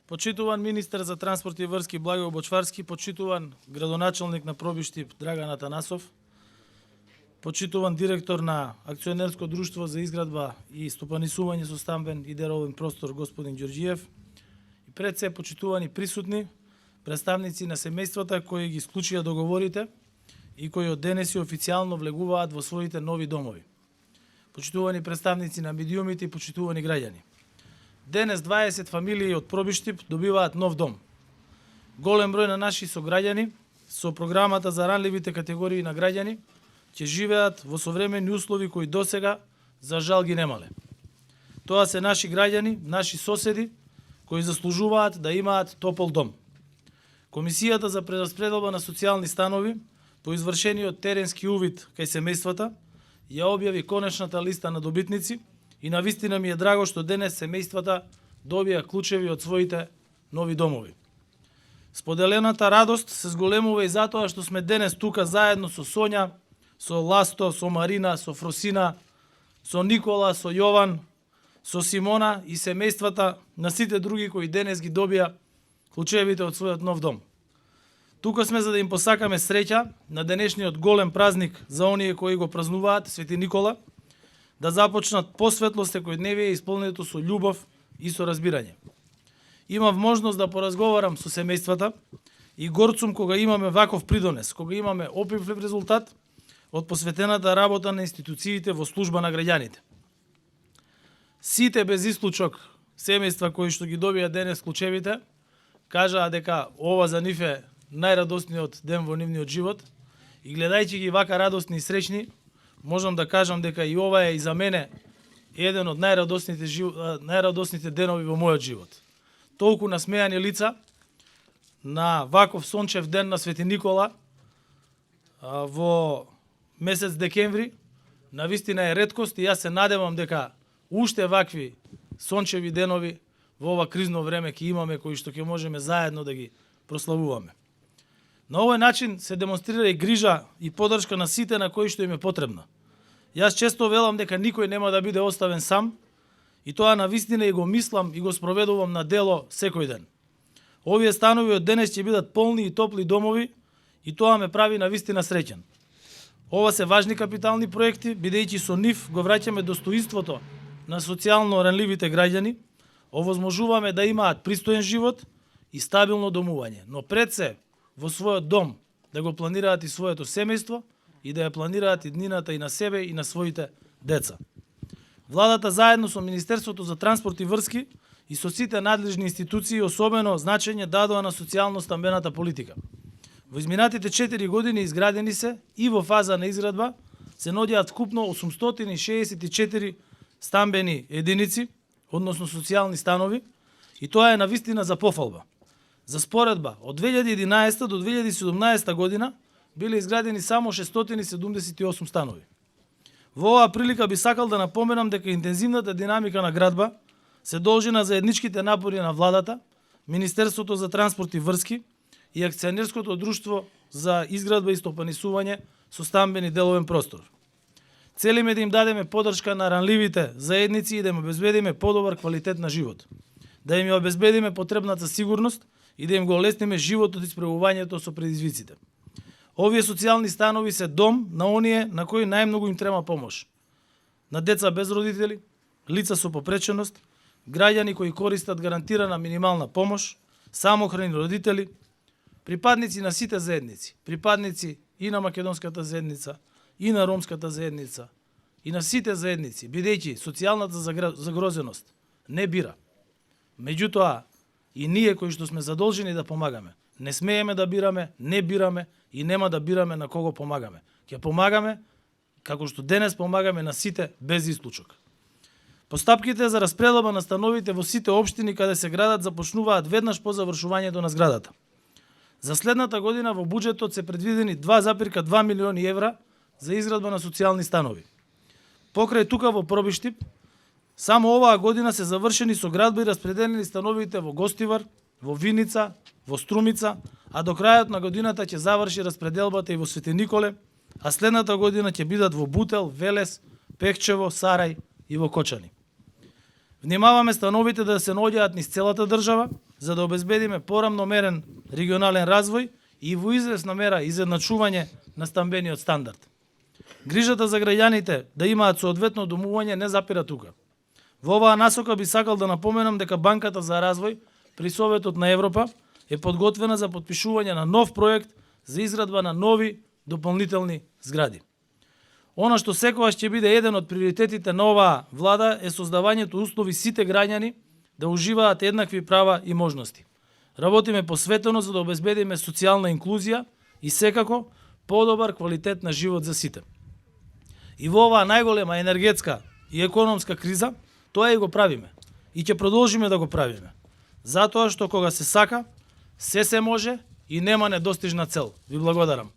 почитуван министер за транспорт и врски Благој Бочварски, почитуван градоначалник на Пробиштип Драган Атанасов, почитуван директор на Акционерско друштво за изградба и стопанисување со стамбен и деловен простор господин Ѓорѓиев, и пред се почитувани присутни представници на семејствата кои ги склучија договорите и кои од денес и официјално влегуваат во своите нови домови. Почитувани представници на медиумите и почитувани граѓани. Денес 20 фамилии од Пробиштип добиваат нов дом. Голем број на наши сограѓани со програмата за ранливите категории на граѓани ќе живеат во современи услови кои досега за жал ги немале. Тоа се наши граѓани, наши соседи кои заслужуваат да имаат топол дом. Комисијата за прераспределба на социјални станови по извршениот теренски увид кај семејствата ја објави конечната листа на добитници и навистина ми е драго што денес семејствата добија клучеви од своите нови домови. Споделената радост се зголемува и затоа што сме денес тука заедно со Сонја, со Ласто, со Марина, со Фросина, со Никола, со Јован, со Симона и семејствата на сите други кои денес ги добија клучевите од својот нов дом. Тука сме за да им посакаме среќа на денешниот голем празник за оние кои го празнуваат Свети Никола, да започнат посветло секојдневие исполнето со љубов и со разбирање. Имав можност да поразговарам со семејствата и горцум кога имаме ваков придонес, кога имаме опиплив резултат од посветената работа на институциите во служба на граѓаните. Сите без исклучок семејства кои што ги добија денес клучевите, кажаа дека ова за нив е најрадосниот ден во нивниот живот и гледајќи ги вака радосни и среќни, можам да кажам дека и ова е и за мене еден од најрадосните денови во мојот живот. Толку насмејани лица на ваков сончев ден на Свети Никола во месец декември навистина е реткост и јас се надевам дека уште вакви сончеви денови во ова кризно време ќе имаме кои што ќе можеме заедно да ги прославуваме. На овој начин се демонстрира и грижа и поддршка на сите на кои што им е потребна. Јас често велам дека никој нема да биде оставен сам и тоа навистина и го мислам и го спроведувам на дело секој ден. Овие станови од денес ќе бидат полни и топли домови и тоа ме прави навистина среќен. Ова се важни капитални проекти, бидејќи со нив го враќаме достоинството на социјално ранливите граѓани, овозможуваме да имаат пристоен живот и стабилно домување, но пред се во својот дом да го планираат и своето семејство и да ја планираат и днината и на себе и на своите деца. Владата заедно со Министерството за транспорт и врски и со сите надлежни институции особено значење дадоа на социјално-стамбената политика. Во изминатите 4 години изградени се и во фаза на изградба се наоѓаат вкупно 864 стамбени единици, односно социјални станови, и тоа е навистина за пофалба. За споредба, од 2011 до 2017 година биле изградени само 678 станови. Во оваа прилика би сакал да напоменам дека интензивната динамика на градба се должи на заедничките напори на владата, Министерството за транспорт и врски и Акционерското друштво за изградба и стопанисување со стамбени деловен простор. Целиме да им дадеме поддршка на ранливите заедници и да им обезбедиме подобар квалитет на живот, да им ја обезбедиме потребната сигурност и да им го олесниме животот и справувањето со предизвиците. Овие социјални станови се дом на оние на кои најмногу им треба помош. На деца без родители, лица со попреченост, граѓани кои користат гарантирана минимална помош, самохрани родители, припадници на сите заедници, припадници и на македонската заедница, и на ромската заедница, и на сите заедници, бидејќи социјалната загрозеност не бира. Меѓутоа, и ние кои што сме задолжени да помагаме, не смееме да бираме, не бираме и нема да бираме на кого помагаме. Ќе помагаме, како што денес помагаме на сите без исклучок. Постапките за распределба на становите во сите општини каде се градат започнуваат веднаш по завршувањето на зградата. За следната година во буџетот се предвидени 2,2 милиони евра за изградба на социјални станови. Покрај тука во Пробиштип, само оваа година се завршени со градба и распределени становите во Гостивар, во Виница, во Струмица, а до крајот на годината ќе заврши распределбата и во Свети Николе, а следната година ќе бидат во Бутел, Велес, Пехчево, Сарај и во Кочани. Внимаваме становите да се наоѓаат низ целата држава, за да обезбедиме порамномерен регионален развој и во известна мера изедначување на стамбениот стандард. Грижата за граѓаните да имаат соодветно домување не запира тука. Во оваа насока би сакал да напоменам дека Банката за развој при Советот на Европа е подготвена за потпишување на нов проект за изградба на нови дополнителни згради. Она што секогаш ќе биде еден од приоритетите на оваа влада е создавањето услови сите граѓани да уживаат еднакви права и можности. Работиме посветено за да обезбедиме социјална инклузија и секако подобар квалитет на живот за сите. И во оваа најголема енергетска и економска криза, тоа и го правиме. И ќе продолжиме да го правиме. Затоа што кога се сака, се може и нема недостижна цел. Ви благодарам.